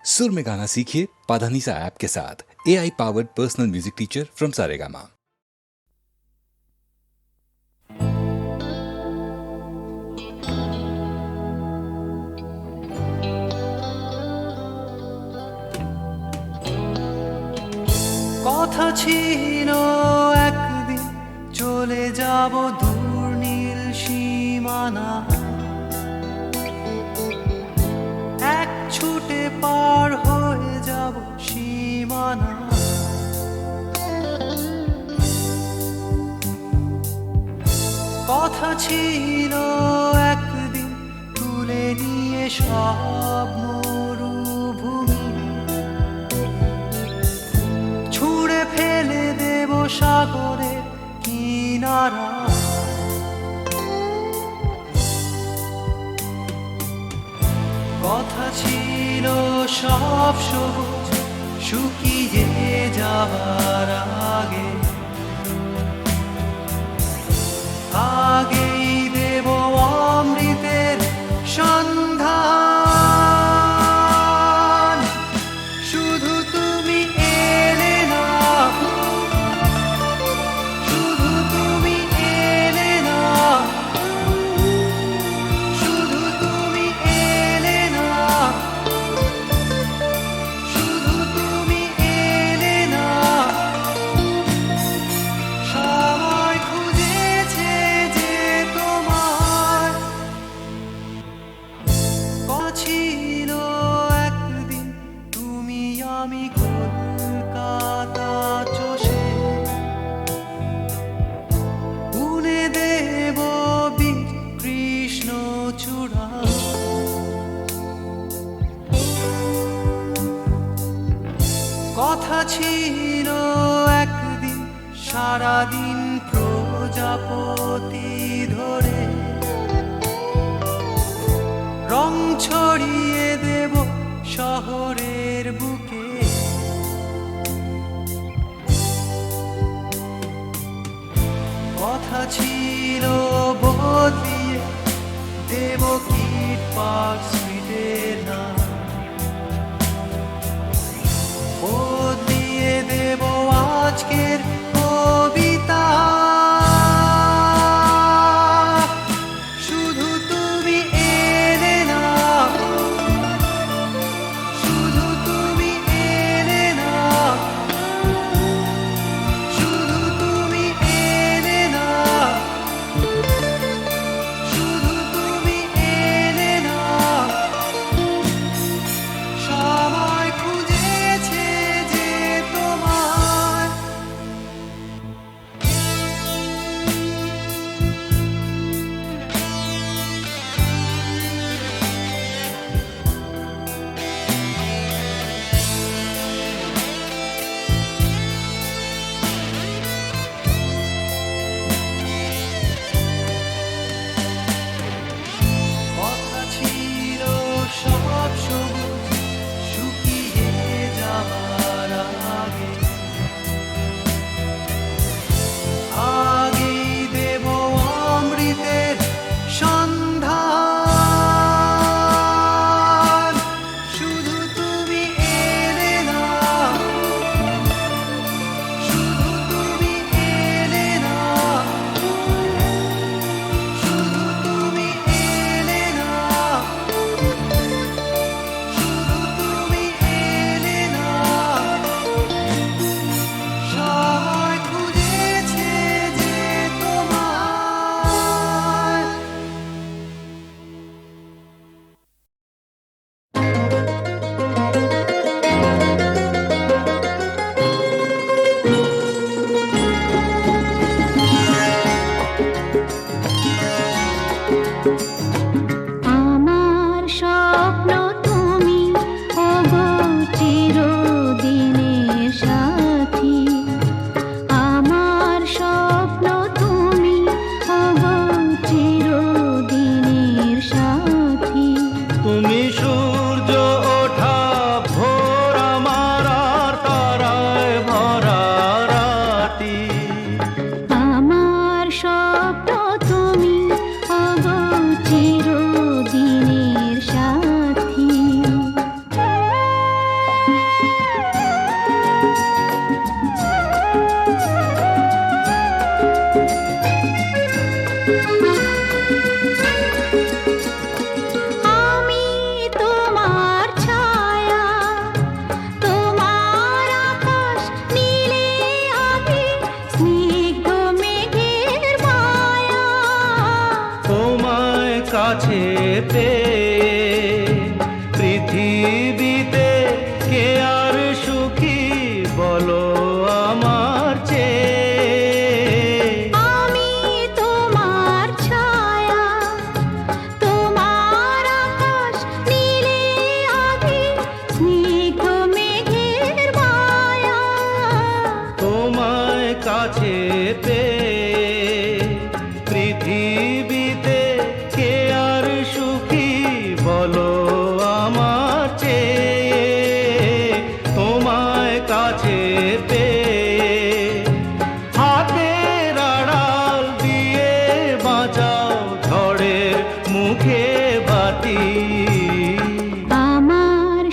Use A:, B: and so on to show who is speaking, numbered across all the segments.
A: सुर में गाना सीखिए पाधानीसा ऐप के साथ। AI powered personal music teacher from Saregama.
B: কথা ছিল একদিন চলে যাব দূর নীল সীমানা, এক ছুটে পার হয়ে যাব সীমানা। কথা ছিল একদিন তুলে নিয়ে সব মরুভূমি, ছুঁড়ে ফেলে দেব সাগরের কিনারা। কথা ছিল সব সবুজ শুকিয়ে যাবার আগে, আগেই দেব অমৃতের সন্ধান। শুধু তুমি এলে না, শুধু তুমি এলে না, শুধু তুমি এলে না, শুধু তুমি এলে না। সবাই খুঁজেছে যে তোমার ছিল একদিন তুমি আমি কলকাতা চষে বুনে দেব বীর কৃষ্ণ চূড়া। কথা ছিল একদিন সারাদিন প্রজাপতি ধরে রং ছড়িয়ে দেব শহরের বুকে। কথা ছিল বদলিয়ে দেব কিট পার্ক স্ট্রিটের নাম, বদলিয়ে দেব আজকের কবিতা। শুধু তুমি এলে না,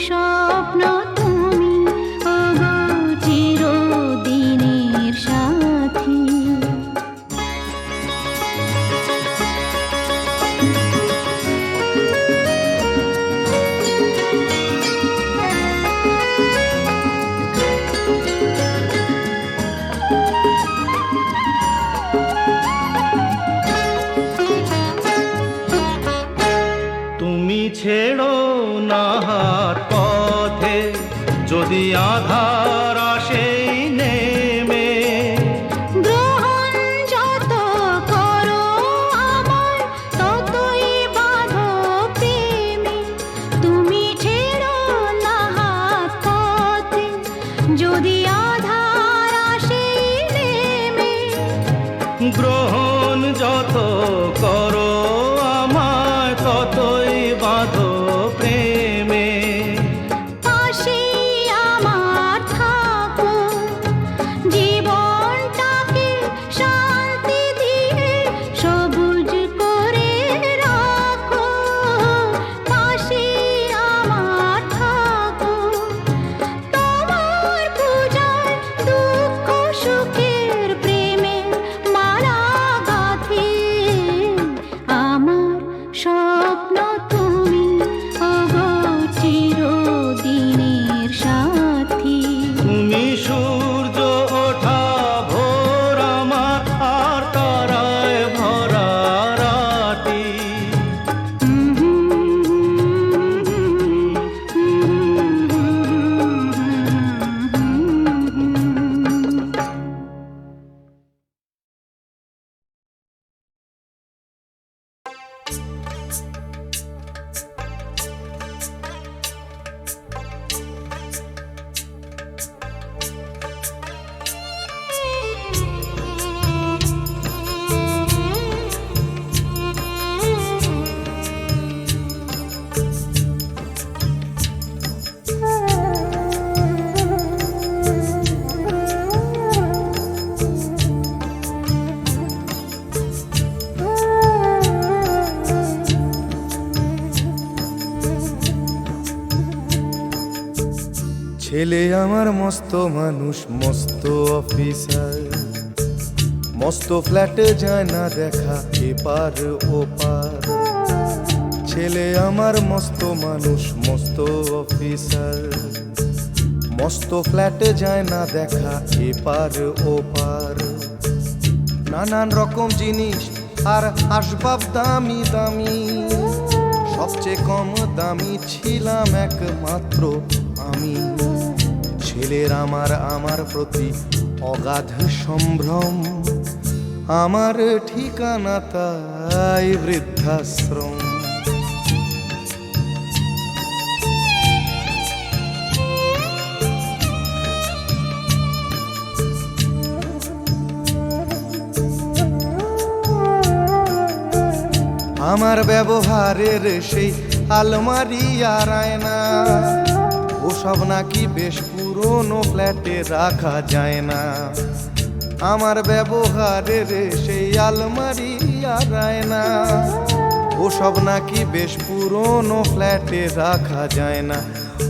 C: স্বপ্ন তুমি ওগো চিরদিনের সাথী।
D: তুমি ছেড়ো না হাত পথে যদি আধার আসে নেমে,
C: গ্রহণ যত করো আমায় ততই বাঁধো প্রেমে। তুমি ছেড়ো না হাত পথে যদি আধার আসে নেমে।
D: গ্রহণ যত করো আমায় ততই বাঁধো প্রেমে।
C: পাশে আমার থাকো জীবনটাকে শান্তি দিয়ে সবুজ করে রাখো। পাশে আমার থাকো তোমার পূজায় দুঃখ সুখের প্রেমের মালা গাঁথি। আমার স্বপ্ন তুমি ওগো চিরদিনের সাথী।
D: তুমি সূর্য ওঠা ভোর আমার আর তারায় ভরা রাতি।
E: ছেলে আমার মস্ত মানুষ মস্ত অফিসার, মস্ত ফ্ল্যাটে যায় না দেখা এপার ওপার। ছেলে আমার মস্ত মানুষ মস্ত অফিসার, মস্ত ফ্ল্যাটে যায় না দেখা এপার ওপার। নানান রকম জিনিস আর আসবাব দামি দামি, সবচেয়ে কম দামি ছিলাম একমাত্র আমি। ছেলের আমার প্রতি অগাধ সম্ভ্রম, আমার ঠিকানা তাই বৃদ্ধাশ্রম। আমার ব্যবহারের সেই আলমারি আর আয়না, ওসব নাকি বেশ পুরনো ফ্ল্যাটে রাখা যায় না। আমার ব্যবহারের সেই আলমারি আর আয়না, ওসব নাকি বেশ পুরনো ফ্ল্যাটে রাখা যায় না।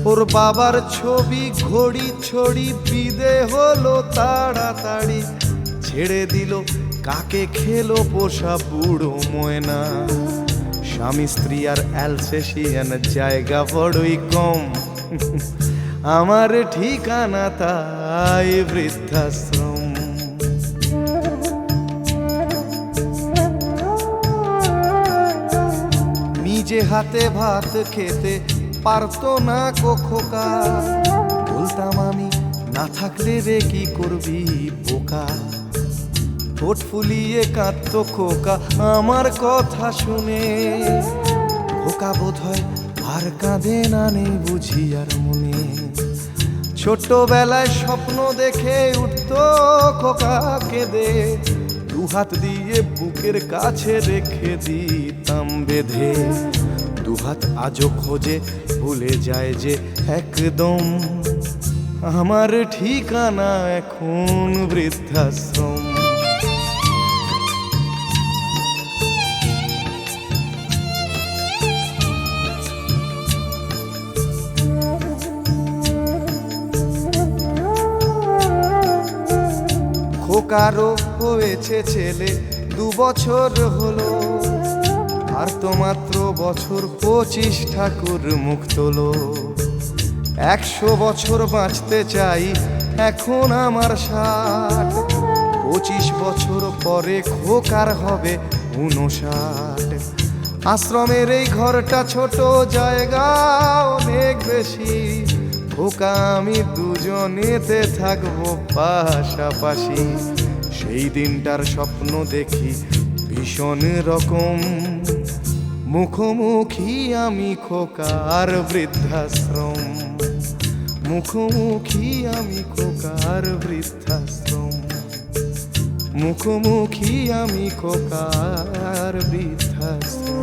E: ওর বাবার ছবি ঘড়ি ছড়ি বিদে হলো তাড়াতাড়ি, ছেড়ে দিল কাকে খেলো পোষা বুড়ো ময়না। স্বামী স্ত্রী আর অ্যালসেশিয়ান জায়গা বড়ই কম, আমার ঠিকানা তাই বৃদ্ধাশ্রম। নিজে হাতে ভাত খেতে পারতো না খোকা, বলতাম আমি না থাকলে রে কি করবি বোকা। ঠোঁট ফুলিয়ে কাঁদতো খোকা আমার কথা শুনে, খোকা বোধহয় আর কাঁদে না নেই বুঝি আর মনে। ছোটবেলায় স্বপ্ন দেখে উঠতো খোকা কেঁদে, দুহাত দিয়ে বুকের কাছে রেখে দিতাম বেঁধে। দুহাত আজও খোঁজে ভুলে যায় যে একদম, আমার ঠিকানা এখন বৃদ্ধাশ্রম। খোকারও হয়েছে ছেলে 2 বছর হলো, আর তো মাত্র বছর 25 ঠাকুর মুখ তোলো। 100 বছর বাঁচতে চাই, এখন আমার 60, 25 বছর পরে খোকার হবে 59। আশ্রমের এই ঘরটা ছোট, জায়গা অনেক বেশি, খোকা আমি দুজনেতে থাকবো পাশাপাশি। সেই দিনটার স্বপ্ন দেখি ভীষণ রকম, মুখোমুখি আমি খোকার বৃদ্ধাশ্রম, মুখোমুখি আমি খোকার বৃদ্ধাশ্রম, মুখোমুখি আমি খোকার বৃদ্ধাশ্রম।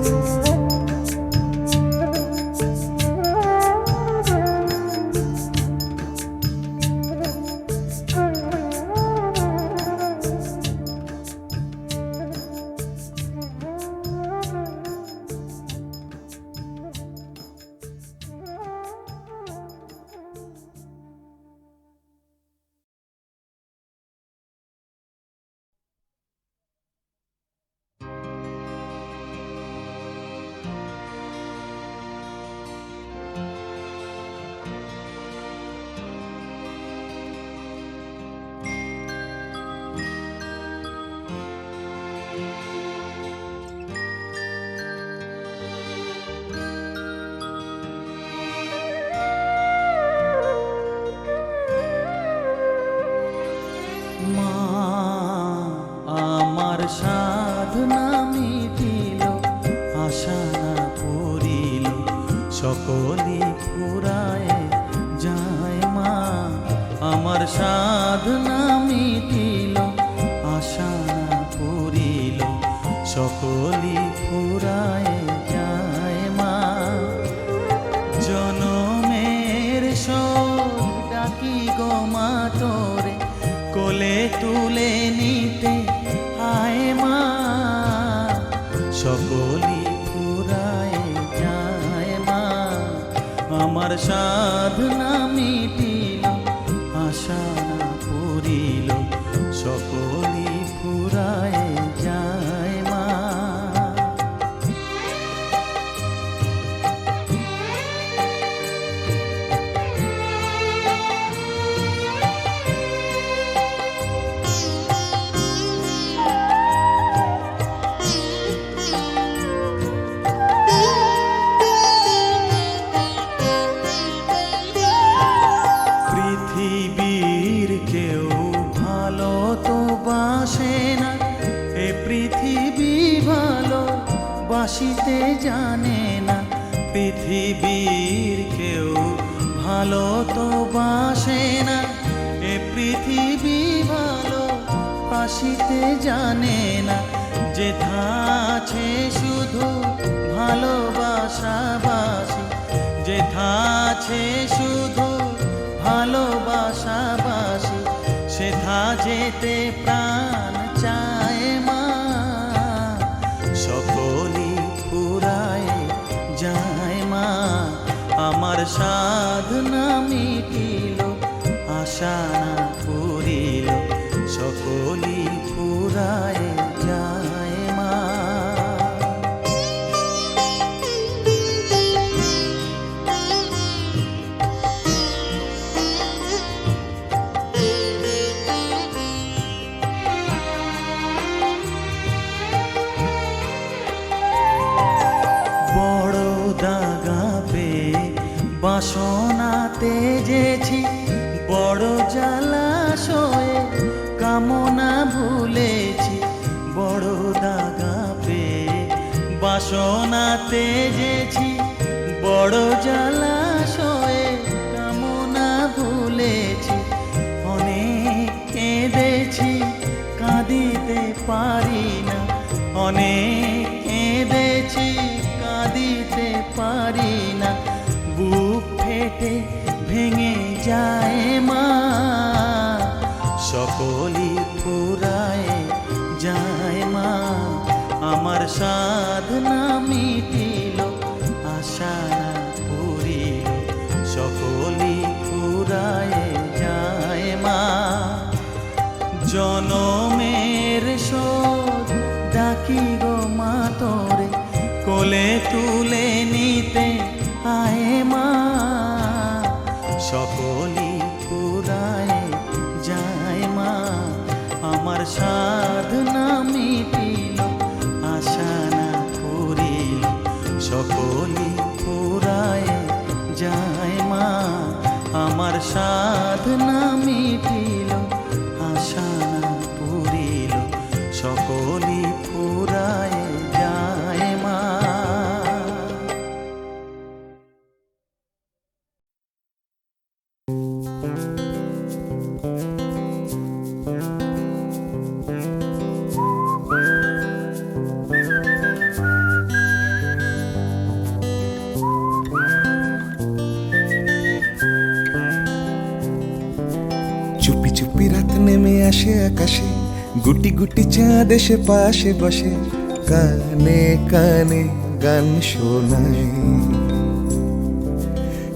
D: সাধনা মিটিল, আশা না পুরিল, সকলে ফুরায় যায় মা। আমার সাধনা মিটিল, আশা না পুরিল, সকলে ফুরায় যায় মা। জনমের শোক ডাকি গো মা তোরে, কোলে তুলে নিতে আয় মা। সকলি ফুরায় যায় মা, আমার সাধনা মিটিল, আশা না পুরিল, সকলি ফুরায় যায় মা। পৃথিবীর কেউ ভালো তো বাসে না, এ পৃথিবী ভালো বাসিতে জানে না। পৃথিবীর কেউ ভালো তো বাসে না, এ পৃথিবী ভালো বাসিতে জানে না। যেথা আছে শুধু ভালোবাসাবাসি, যেথা আছে শুধু ভালোবাসাবাসি, সেথা যেতে প্রাণ চায় মা। সকলি ফুরায় যায় মা, আমার সাধনা মিটিল, আশা না পুরিল, সকলি ফুরায় যায় মা। বড় দাগা পেয়ে বাসনা তেজেছি, বড় জলাশয়ে কামনা ভুলেছি। বড় দাগা পেয়ে বাসনা তেজেছি, বড় জলাশয়ে কামনা ভুলেছি। অনেক কেঁদেছি কাঁদিতে পারি না, অনেক কেঁদেছি কাঁদিতে পারি না। বুক ফেটে ভেঙে যায় মা, সকলি ফুরায় যায় মা। আমার সাধনা মিটিল, আশা না পুরিল, সকলি ফুরায় যায় মা। জন তুলে নিতে আয় মা, সকলি ফুরায় যায় মা, আমার সাধনা মিটিল আশা না পুরিল, সকলি ফুরায় যায় মা, আমার সাধনা মিটিল আশা না পুরিল, সকলি ফুরায় যায় মা।
E: চুপি চুপি রাত নেমে আসে আকাশে, গুটি গুটি চাঁদ এসে পাশে বসে, কানে কানে গান শোনায়।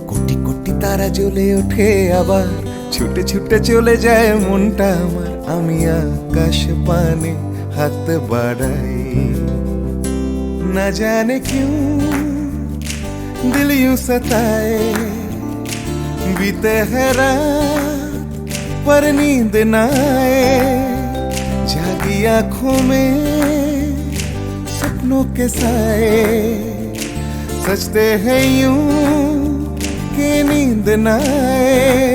E: কোটি কোটি তারা জ্বলে ওঠে আবার, ছুটে ছুটে চলে যায় মনটা আমার, আমি আকাশ পানে হাত বাড়াই। না জানে क्यों दिल यूं सताए, बीते है रात पर नींद न आए, जागी आंखों में सपनों के साए, सजते हैं यूं कि नींद न आए।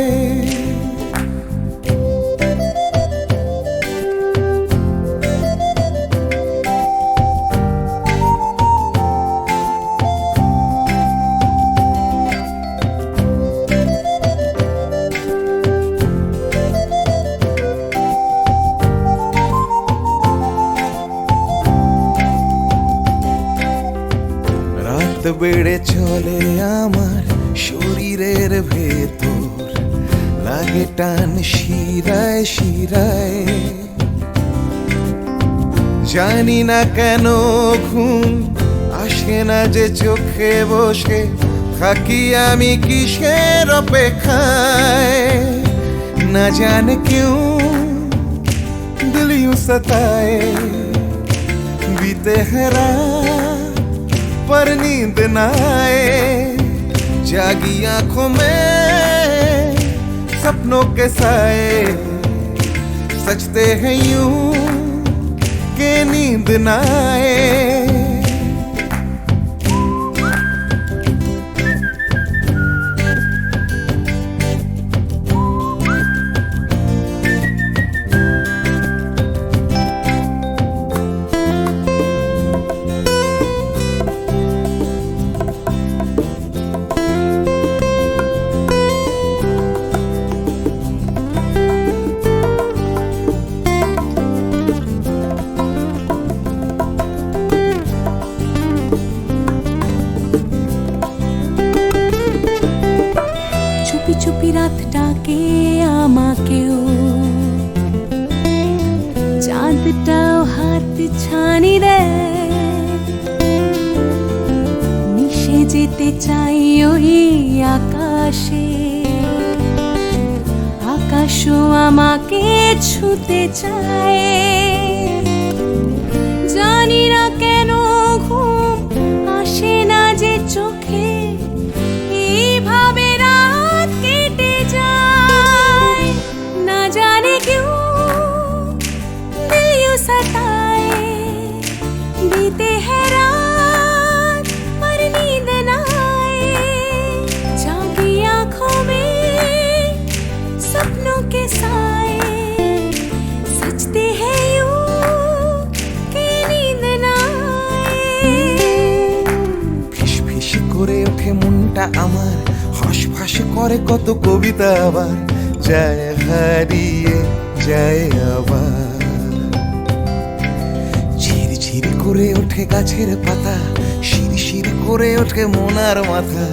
E: বেড়ে চলে আমার শরীরের ভেতর, লাগে টান শিরায় শিরায়, জানি না কেন ঘুম আসে না যে চোখে বসে থাকি আমি কিসের অপেক্ষায়। না জানে क्यों दिल यूं सताए, बीते है रात पर नींद न आए, जागी आंखों में सपनों के साए, सजते हैं यूं कि नींद न आए।
C: চুপি রাত ডাকে আমাকেও, চাঁদটাও হাত ছানি দেয়, মিশে যেতে চাই ওই আকাশে, আকাশও আমাকে ছুতে চায়, জানি না কেন ঘুম আসে না যে চোখে, এইভাবে রাত কেটে যায়। না জানে क्यों दिल यूं सताए, बीते है रात पर नींद न आए, जागी आंखों में सपनों के साए, सजते हैं यूं कि नींद न आए।
E: ফিস ফিস করে ওঠে মনটা আমার, হাঁস করে কত কবিতা আবার, যায় হারিয়ে যায় আবার। ঝিরঝির করে ওঠে গাছের পাতা, শিরশির করে ওঠে মনার মাথা,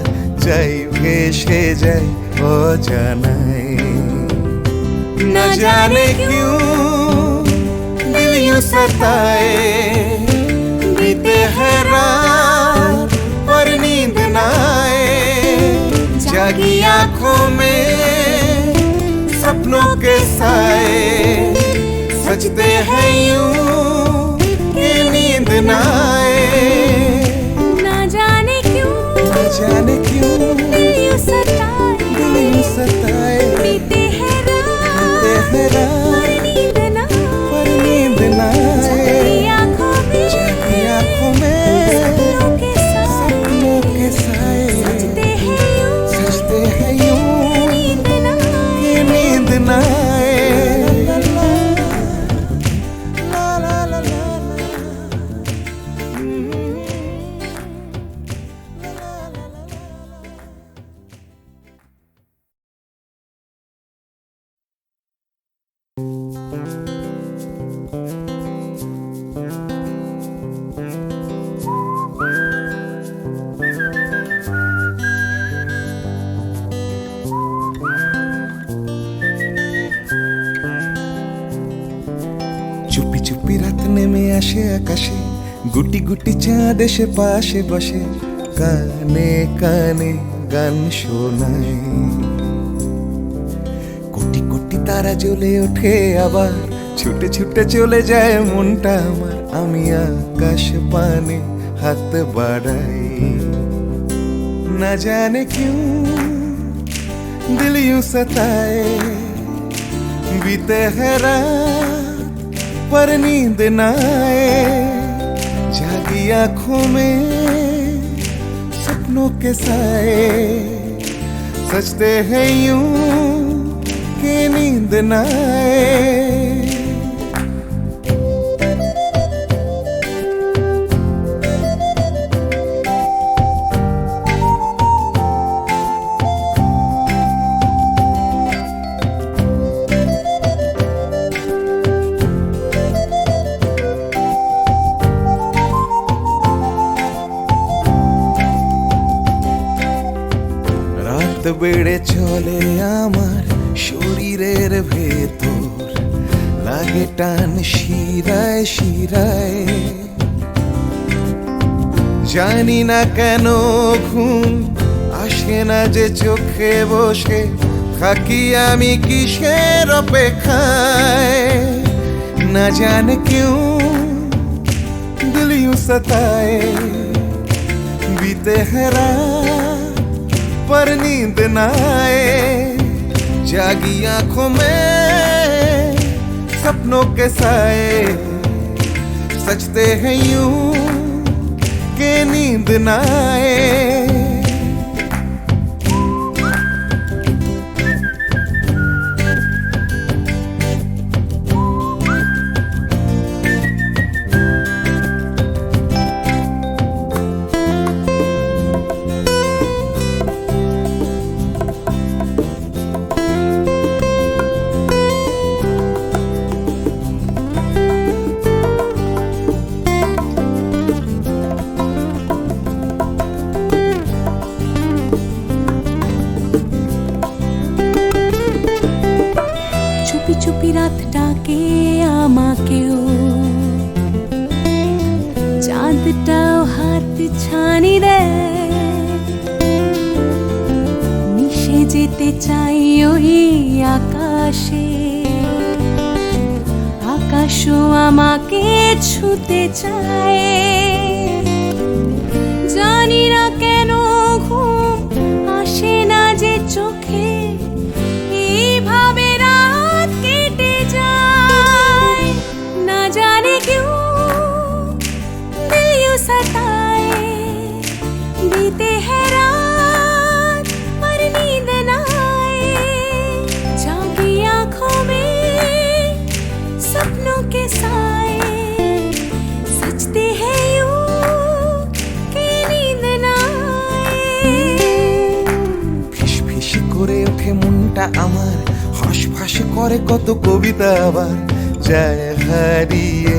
E: যাই ভেসে যায় অজানায়। না জানে क्यों दिल यूं सताए, बीते है रात पर नींद न आए, जागी आंखों में सपनों के साए, सजते हैं यूं कि नींद न आए।
C: ना
E: जाने क्यों
C: दिल यूं सताए,
E: दिल यूं सताए,
C: बीते हैं
E: बीते हैं
C: रात,
E: रात,
C: पर नींद ना
E: पर नींद ना आए,
C: जागी आँखों में
E: जागी आँखों में
C: सपनों के साए,
E: सपनों के साए
C: सजते हैं यूं
E: सजते हैं यूं
C: नींद ना आए।
E: कि नींद ना आए। ला ला ला ला ला চুপি চুপি রাত নেমে আসে আকাশে, গুটি গুটি চাঁদ এসে পাশে বসে, কানে কানে গান শোনায়। কোটি কোটি তারা জ্বলে ওঠে আবার, ছুটে ছুটে চলে যায় মনটা আমার। আমি আকাশ পানে হাত বাড়াই, না জানে क्यों दिल यूं सताए, बीते है रात पर नींद ना आए, जागी आँखों में सपनों के साए, सजते हैं यूं कि नींद ना आए। রাত বেড়ে চলে আমার শরীরের ভেতর, লাগে টান শিরায় শিরায়, জানি না কেন ঘুম আসে না যে চোখে বসে, থাকি আমি কিসের অপেক্ষায়, না জানে क्यों दिल यूं सताए, बीते हैं रात पर नींद ना आए, जागी आँखों में सपनों के साए, सजते हैं यूं कि नींद ना आए।
C: চুপি চুপি রাত ডাকে আমাকেও, চাঁদটাও হাত ছানি দেয়, মিশে যেতে চাই ওই আকাশে, আকাশও আমাকে ছুতে চায়, জানি না কেন ঘুম আসে না যে চোখে, এইভাবে রাত কেটে যায়, না জানে क्यों दिल यूं सताए, बीते हैं रात पर नींद ना आए, जागी आँखों में सपनों के साए, सजते हैं यूं कि नींद ना आए।
E: ফিস ফিস করে ওঠে মনটা আমার, হাঁস করে কত কবিতা আবার, যায় হারিয়ে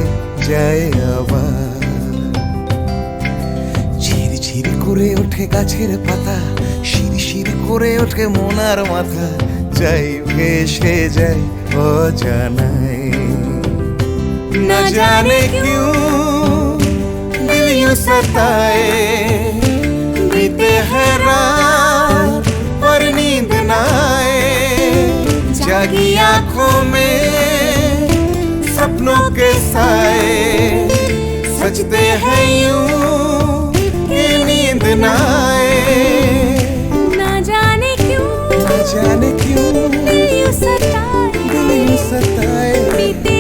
E: যায় আবার, ঝিরঝির করে ওঠে গাছের পাতা, শিরশির করে ওঠে মনার মাথা, যাই ভেসে যায় অজানায়, না জানে क्यों दिल यूं सताए, बीते हैं रात पर नींद ना आए, जागी आँखों में सपनों के साए, सजते हैं यूं कि नींद ना आए। जाने क्यों
C: दिल यूं सताए
E: दिल यूं सताए
C: बीते